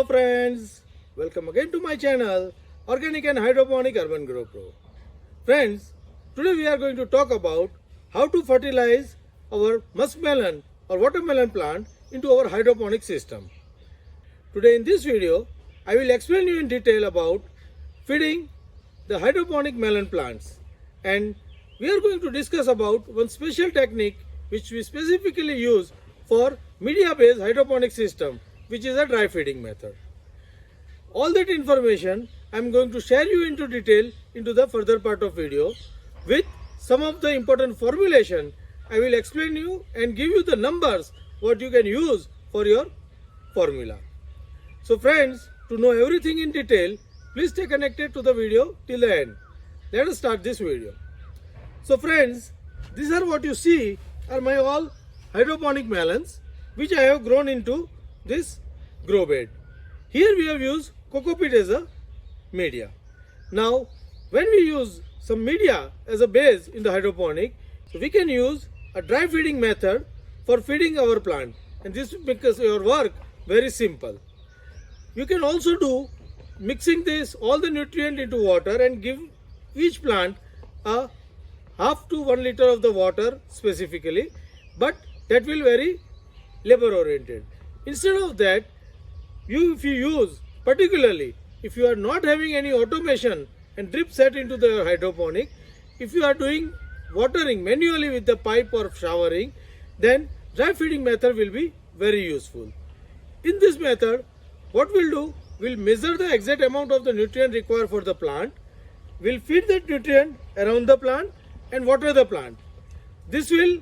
friends, welcome again to my channel Organic and Hydroponic Urban Grow Pro. Friends, today we are going to talk about how to fertilize our muskmelon or watermelon plant into our hydroponic system. Today in this video, I will explain you in detail about feeding the hydroponic melon plants, and we are going to discuss about one special technique which we specifically use for media based hydroponic system, which is a dry feeding method. All that information I am going to share you into detail into the further part of video. With some of the important formulation, I will explain you and give you the numbers what you can use for your formula. So friends, to know everything in detail, please stay connected to the video till the end. Let us start this video. So friends, these are what you see are my all hydroponic melons which I have grown into this grow bed. Here we have used coco peat as a media. Now when we use some media as a base in the hydroponic, so we can use a dry feeding method for feeding our plant, and this makes your work very simple. You can also do mixing this all the nutrient into water and give each plant a half to 1 liter of the water specifically, but that will very labor oriented. Instead of that, if you use, particularly if you are not having any automation and drip set into the hydroponic, if you are doing watering manually with the pipe or showering, then dry feeding method will be very useful. In this method, what we'll do, we'll measure the exact amount of the nutrient required for the plant, we'll feed that nutrient around the plant and water the plant. This will,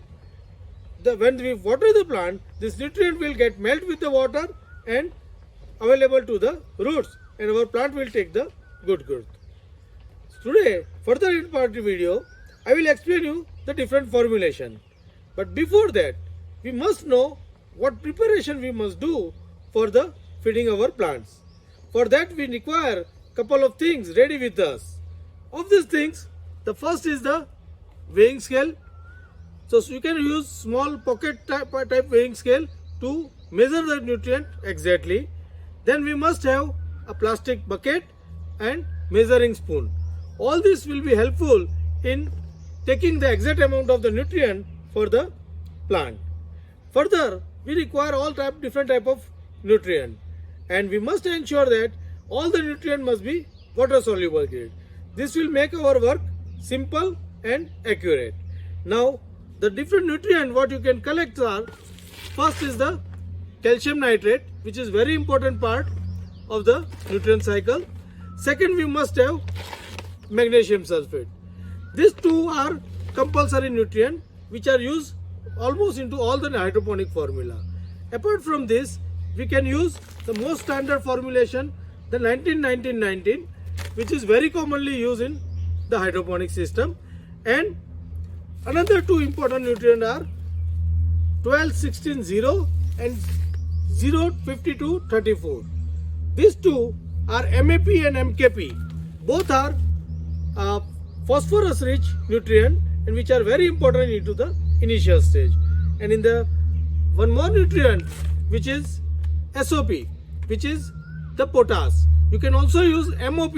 when we water the plant, this nutrient will get melt with the water and available to the roots, and our plant will take the good growth. Today, further in part of the video, I will explain you the different formulation. But before that, we must know what preparation we must do for the feeding our plants. For that, we require couple of things ready with us. Of these things, the first is the weighing scale. So you can use small pocket type weighing scale to measure the nutrient exactly. Then we must have a plastic bucket and measuring spoon. All this will be helpful in taking the exact amount of the nutrient for the plant. Further, we require all different type of nutrient, and we must ensure that all the nutrient must be water soluble grade. This will make our work simple and accurate. Now, the different nutrient what you can collect are, first is the calcium nitrate, which is very important part of the nutrient cycle. Second, we must have magnesium sulfate. These two are compulsory nutrient which are used almost into all the hydroponic formula. Apart from this, we can use the most standard formulation, the 19-19-19, which is very commonly used in the hydroponic system. And another two important nutrients are 12-16-0 and 0-52-34. These two are MAP and MKP. Both are phosphorus rich nutrient and which are very important into the initial stage. And in the one more nutrient which is SOP, which is the potash. You can also use MOP,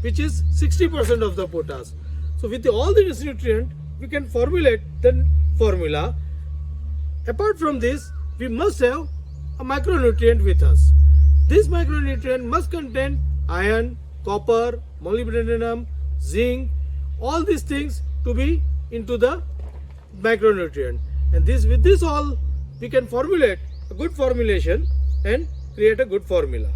which is 60% of the potash. So with all these nutrients, we can formulate the formula. Apart from this, we must have a micronutrient with us. This micronutrient must contain iron, copper, molybdenum, zinc, all these things to be into the micronutrient. And with this all, we can formulate a good formulation and create a good formula.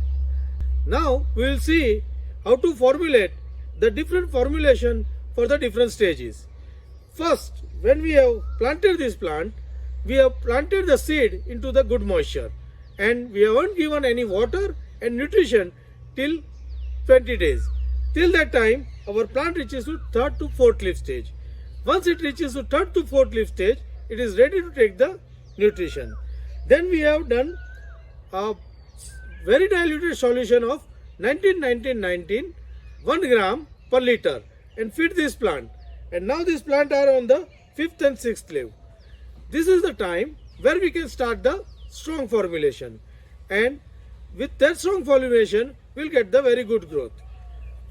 Now we will see how to formulate the different formulation for the different stages. First, when we have planted this plant, we have planted the seed into the good moisture, and we haven't given any water and nutrition till 20 days. Till that time, our plant reaches to 3rd to 4th leaf stage. Once it reaches to 3rd to 4th leaf stage, it is ready to take the nutrition. Then we have done a very diluted solution of 19-19-19, 1 gram per liter, and feed this plant. And now this plant are on the 5th and 6th leaf. This is the time where we can start the strong formulation. And with that strong formulation, we'll get the very good growth.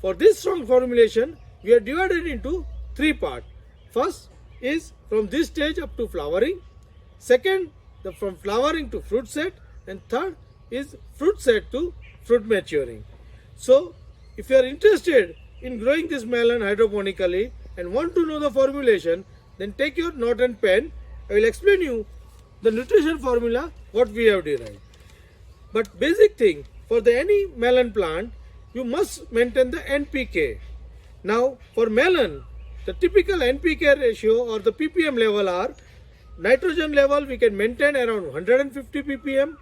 For this strong formulation, we are divided into three parts. First is from this stage up to flowering. Second, from flowering to fruit set. And third is fruit set to fruit maturing. So, if you are interested in growing this melon hydroponically and want to know the formulation, then take your note and pen. I will explain you the nutrition formula what we have derived. But basic thing, for any melon plant, you must maintain the NPK. Now, for melon, the typical NPK ratio or the ppm level are: nitrogen level we can maintain around 150 ppm,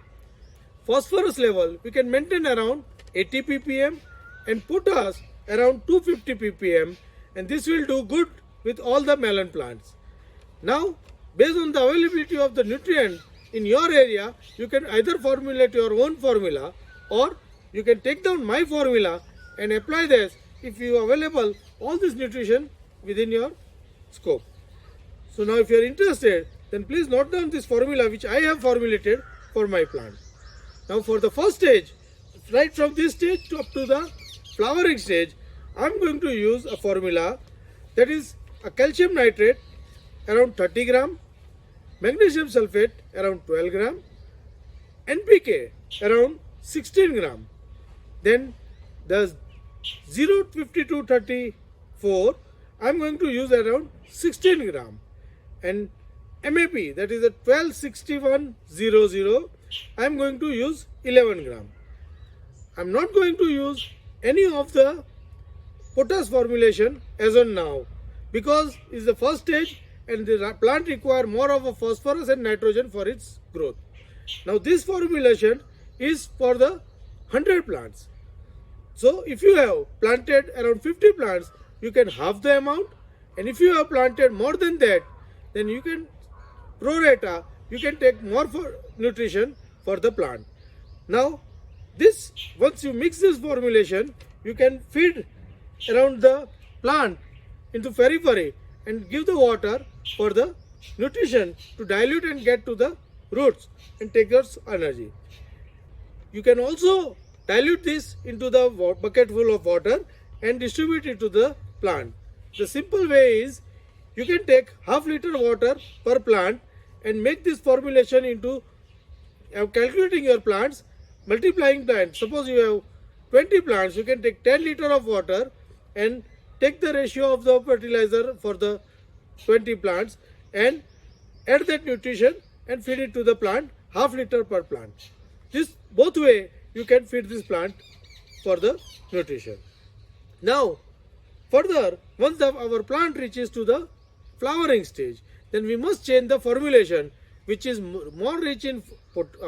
phosphorus level we can maintain around 80 ppm, and potash around 250 ppm, and this will do good with all the melon plants. Now, based on the availability of the nutrient in your area, you can either formulate your own formula, or you can take down my formula and apply this if you are available all this nutrition within your scope. So now if you are interested, then please note down this formula which I have formulated for my plant. Now for the first stage, right from this stage to up to the flowering stage, I am going to use a formula that is a calcium nitrate around 30 gram, magnesium sulfate around 12 gram, NPK around 16 gram. Then the 05234 I am going to use around 16 gram, and MAP, that is a 126100, I am going to use 11 gram. I am not going to use any of the potash formulation as on now, because it is the first stage and the plant require more of a phosphorus and nitrogen for its growth. Now this formulation is for the 100 plants. So if you have planted around 50 plants, you can half the amount, and if you have planted more than that, then you can pro rata, you can take more for nutrition for the plant. Now this, once you mix this formulation, you can feed around the plant into periphery and give the water for the nutrition to dilute and get to the roots and take your energy. You can also dilute this into the bucket full of water and distribute it to the plant. The simple way is, you can take half liter water per plant and make this formulation into, calculating your plants, multiplying plants. Suppose you have 20 plants, you can take 10 liter of water and take the ratio of the fertilizer for the 20 plants and add that nutrition and feed it to the plant, half liter per plant. This both way you can feed this plant for the nutrition. Now further, once our plant reaches to the flowering stage, then we must change the formulation which is more rich in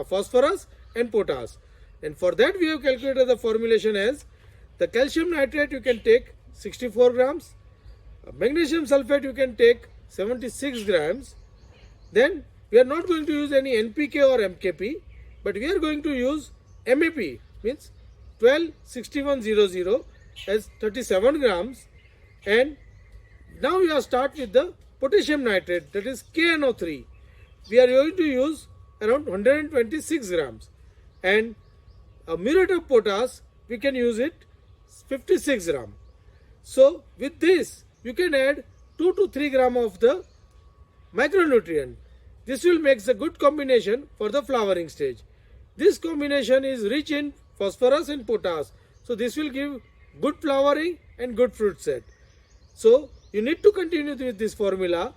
phosphorus and potash. And for that we have calculated the formulation as: the calcium nitrate you can take 64 grams, magnesium sulfate you can take 76 grams. Then we are not going to use any NPK or MKP, but we are going to use MAP, means 126100 as 37 grams. And now we are start with the potassium nitrate, that is KNO3. We are going to use around 126 grams, and a muriate of potash we can use it 56 gram. So with this you can add 2 to 3 gram of the micronutrient. This will make a good combination for the flowering stage. This combination is rich in phosphorus and potash, so this will give good flowering and good fruit set. So you need to continue with this formula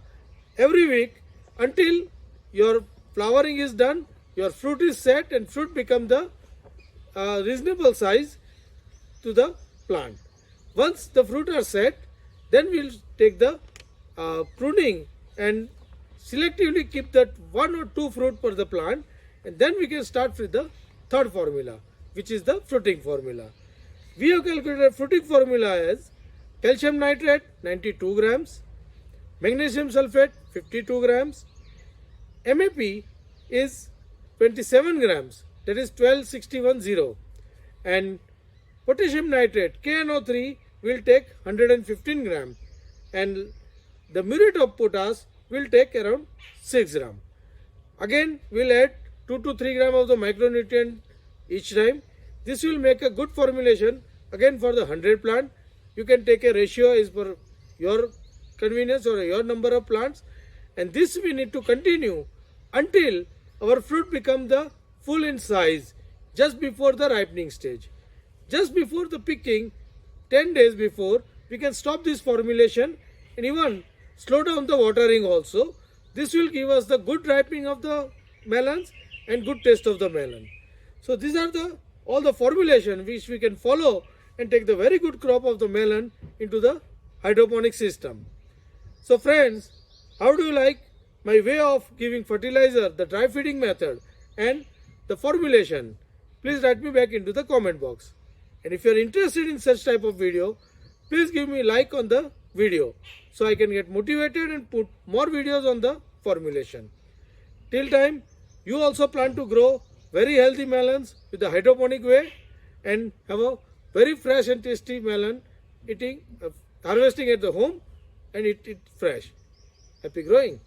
every week until your flowering is done, your fruit is set, and fruit become the reasonable size to the plant. Once the fruit are set, then we will take the pruning and selectively keep that 1 or 2 fruit per the plant, and then we can start with the third formula, which is the fruiting formula. We have calculated fruiting formula as calcium nitrate 92 grams, magnesium sulfate 52 grams, MAP is 27 grams, that is 126100, and potassium nitrate KNO3 will take 115 grams, and the muriate of potash will take around 6 grams. Again we will add 2 to 3 grams of the micronutrient each time, This will make a good formulation again for the 100 plant. You can take a ratio as per your convenience or your number of plants, and this we need to continue until our fruit become the full in size just before the ripening stage. Just before the picking, 10 days before, we can stop this formulation and even slow down the watering also. This will give us the good ripening of the melons and good taste of the melon. So these are all the formulation which we can follow and take the very good crop of the melon into the hydroponic system. So friends, how do you like my way of giving fertilizer, the dry feeding method and the formulation? Please write me back into the comment box. And if you are interested in such type of video, please give me a like on the video so I can get motivated and put more videos on the formulation. Till time, you also plan to grow very healthy melons with the hydroponic way and have a very fresh and tasty melon harvesting at the home and eat it fresh. Happy growing!